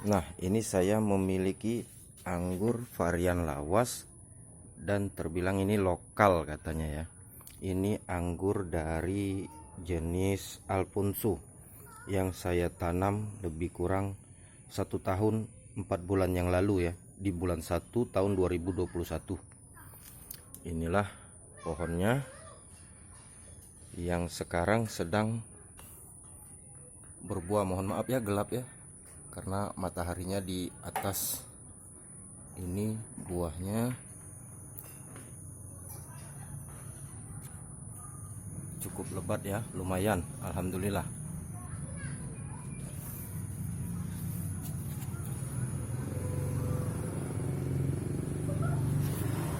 Nah, ini saya memiliki anggur varian lawas dan terbilang ini lokal katanya ya. Ini anggur dari jenis Alfonso yang saya tanam lebih kurang 1 tahun 4 bulan yang lalu ya, di bulan 1 tahun 2021. Inilah pohonnya yang sekarang sedang berbuah. Mohon maaf ya gelap ya, karena mataharinya di atas. Ini buahnya cukup lebat ya, lumayan, alhamdulillah.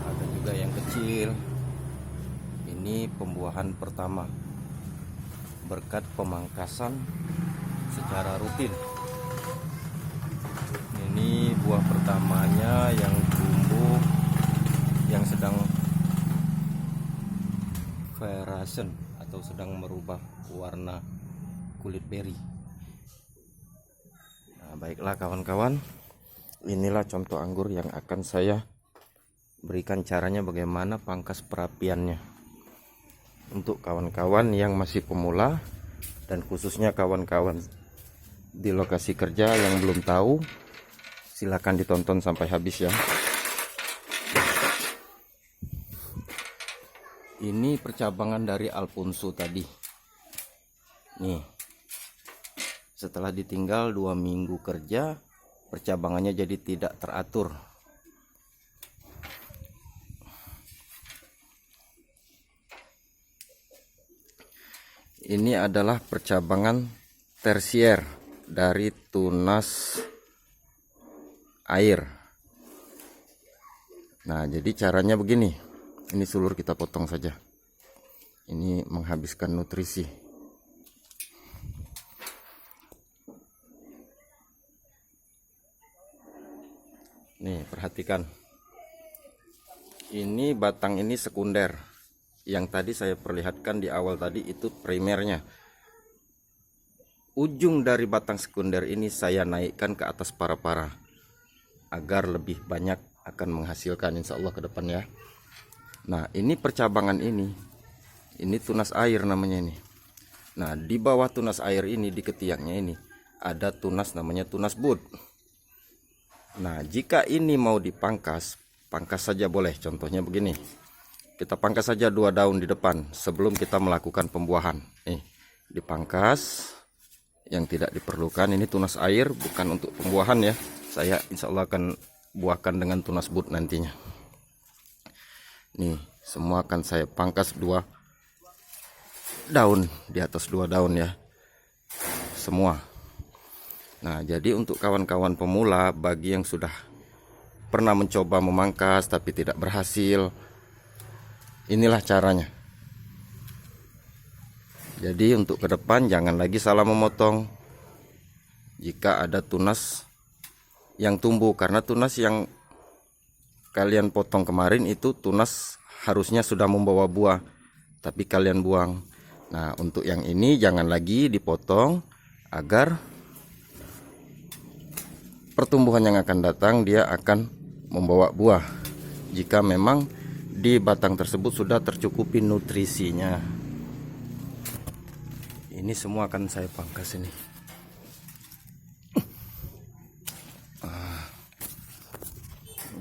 Ada juga yang kecil. Ini pembuahan pertama berkat pemangkasan secara rutin. Ini buah pertamanya yang tumbuh, yang sedang fluorescent atau sedang merubah warna kulit beri. Nah, baiklah kawan-kawan, inilah contoh anggur yang akan saya berikan caranya bagaimana pangkas perapiannya untuk kawan-kawan yang masih pemula, dan khususnya kawan-kawan di lokasi kerja yang belum tahu. Silahkan ditonton sampai habis ya. Ini percabangan dari Alfonso tadi. Nih, setelah ditinggal 2 minggu kerja, percabangannya jadi tidak teratur. Ini adalah percabangan tersier dari tunas air. Nah, jadi caranya begini. Ini sulur kita potong saja. Ini menghabiskan nutrisi. Nih, perhatikan. Ini batang ini sekunder. Yang tadi saya perlihatkan di awal tadi itu primernya. Ujung dari batang sekunder ini saya naikkan ke atas para-para agar lebih banyak akan menghasilkan insya Allah ke depan ya. Nah, ini percabangan ini tunas air namanya ini. Nah, di bawah tunas air ini, di ketiaknya ini ada tunas namanya tunas bud. Nah, jika ini mau dipangkas, pangkas saja boleh. Contohnya begini, kita pangkas saja 2 daun di depan sebelum kita melakukan pembuahan. Nih, dipangkas. Yang tidak diperlukan ini tunas air, bukan untuk pembuahan ya. Saya insya Allah akan buahkan dengan tunas bud nantinya. Nih, semua akan saya pangkas 2 daun, di atas 2 daun ya, semua. Nah, jadi untuk kawan-kawan pemula, bagi yang sudah pernah mencoba memangkas tapi tidak berhasil, inilah caranya. Jadi untuk ke depan jangan lagi salah memotong jika ada tunas yang tumbuh, karena tunas yang kalian potong kemarin itu tunas harusnya sudah membawa buah, tapi kalian buang. Nah, untuk yang ini jangan lagi dipotong agar pertumbuhan yang akan datang dia akan membawa buah jika memang di batang tersebut sudah tercukupi nutrisinya. Ini semua akan saya pangkas ini.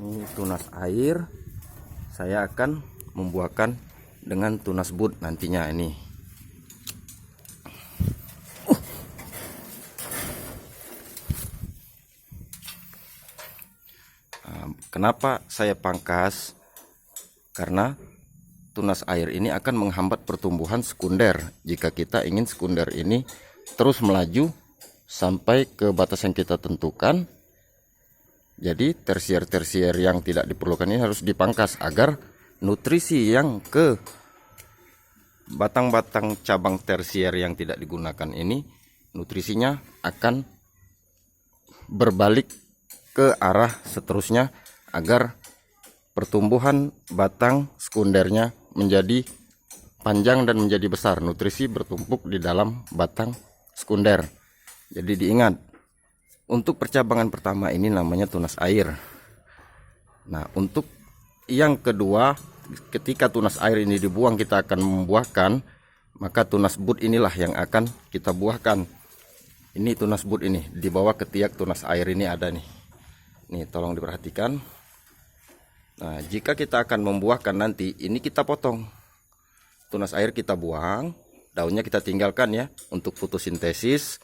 Ini tunas air, saya akan membuahkan dengan tunas bud nantinya ini. Kenapa saya pangkas? Karena tunas air ini akan menghambat pertumbuhan sekunder. Jika kita ingin sekunder ini terus melaju sampai ke batas yang kita tentukan, jadi tersier-tersier yang tidak diperlukan ini harus dipangkas agar nutrisi yang ke batang-batang cabang tersier yang tidak digunakan ini, nutrisinya akan berbalik ke arah seterusnya agar pertumbuhan batang sekundernya menjadi panjang dan menjadi besar. Nutrisi bertumpuk di dalam batang sekunder. Jadi diingat, Untuk percabangan pertama ini namanya tunas air. Nah, untuk yang kedua, ketika tunas air ini dibuang kita akan membuahkan, maka tunas bud inilah yang akan kita buahkan. Ini tunas bud ini, di bawah ketiak tunas air ini ada nih. Nih, tolong diperhatikan. Nah, jika kita akan membuahkan nanti, ini kita potong. Tunas air kita buang, daunnya kita tinggalkan ya, untuk fotosintesis,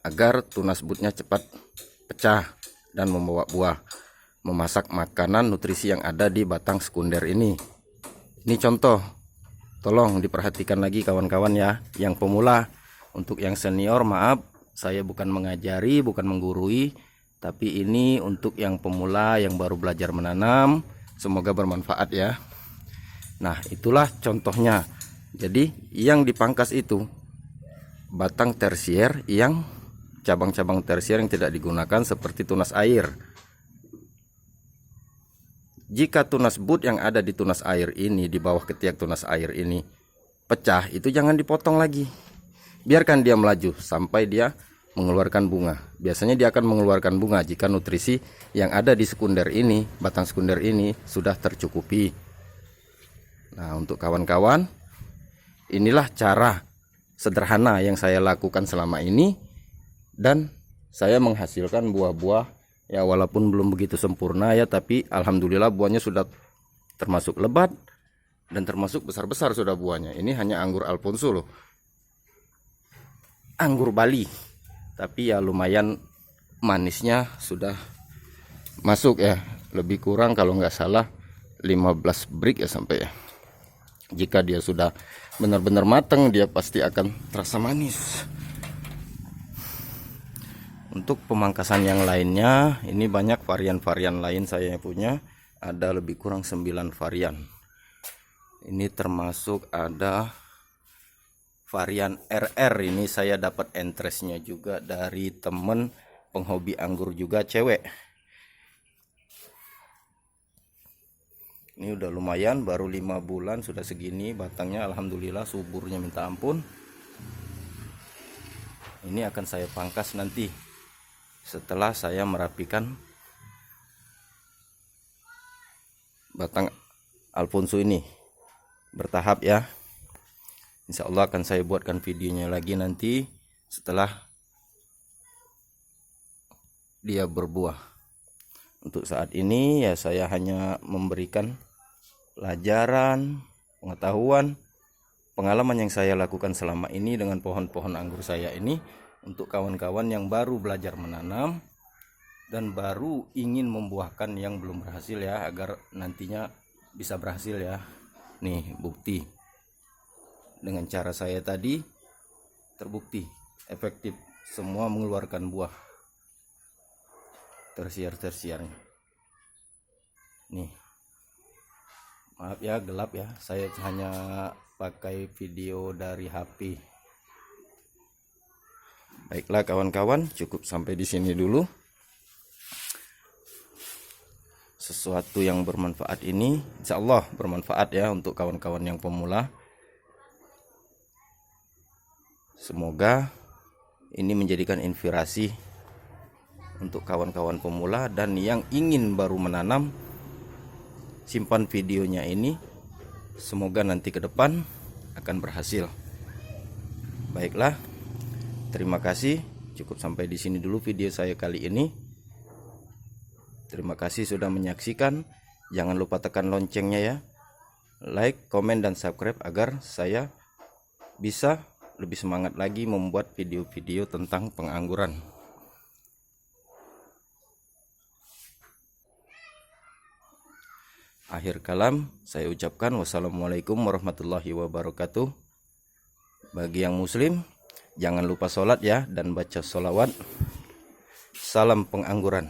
agar tunas budnya cepat pecah dan membawa buah, memasak makanan nutrisi yang ada di batang sekunder ini. Ini contoh, tolong diperhatikan lagi kawan-kawan ya, yang pemula. Untuk yang senior maaf, saya bukan mengajari, bukan menggurui, tapi ini untuk yang pemula yang baru belajar menanam. Semoga bermanfaat ya. Nah, itulah contohnya. Jadi yang dipangkas itu batang tersier, yang cabang-cabang tersier yang tidak digunakan seperti tunas air. Jika tunas bud yang ada di tunas air ini, di bawah ketiak tunas air ini pecah, itu jangan dipotong lagi. Biarkan dia melaju sampai dia mengeluarkan bunga. Biasanya dia akan mengeluarkan bunga jika nutrisi yang ada di sekunder ini, batang sekunder ini sudah tercukupi. Nah, untuk kawan-kawan, inilah cara sederhana yang saya lakukan selama ini, dan saya menghasilkan buah-buah ya, walaupun belum begitu sempurna ya, tapi alhamdulillah buahnya sudah termasuk lebat dan termasuk besar-besar sudah buahnya. Ini hanya anggur Alfonso loh, anggur Bali, tapi ya lumayan manisnya sudah masuk ya, lebih kurang kalau nggak salah 15 break ya sampai ya. Jika dia sudah benar-benar matang, dia pasti akan terasa manis. Untuk pemangkasan yang lainnya, ini banyak varian-varian lain saya punya, ada lebih kurang 9 varian. Ini termasuk ada varian RR, ini saya dapat interestnya juga dari temen penghobi anggur juga cewek. Ini udah lumayan, baru 5 bulan sudah segini batangnya, alhamdulillah suburnya minta ampun. Ini akan saya pangkas nanti setelah saya merapikan batang Alfonso ini bertahap ya. Insya Allah akan saya buatkan videonya lagi nanti setelah dia berbuah. Untuk saat ini ya saya hanya memberikan pelajaran, pengetahuan, pengalaman yang saya lakukan selama ini dengan pohon-pohon anggur saya ini, untuk kawan-kawan yang baru belajar menanam dan baru ingin membuahkan yang belum berhasil ya, agar nantinya bisa berhasil ya. Nih bukti, dengan cara saya tadi terbukti efektif, semua mengeluarkan buah tersier-tersiernya. Nih, maaf ya gelap ya, saya hanya pakai video dari HP. Baiklah kawan-kawan, cukup sampai di sini dulu. Sesuatu yang bermanfaat ini insya Allah bermanfaat ya untuk kawan-kawan yang pemula. Semoga ini menjadikan inspirasi untuk kawan-kawan pemula dan yang ingin baru menanam. Simpan videonya ini, semoga nanti ke depan akan berhasil. Baiklah, terima kasih. Cukup sampai di sini dulu video saya kali ini. Terima kasih sudah menyaksikan. Jangan lupa tekan loncengnya ya. Like, komen, dan subscribe agar saya bisa lebih semangat lagi membuat video-video tentang pengangguran. Akhir kalam saya ucapkan wassalamualaikum warahmatullahi wabarakatuh. Bagi yang muslim, jangan lupa sholat ya dan baca sholawat. Salam pengangguran.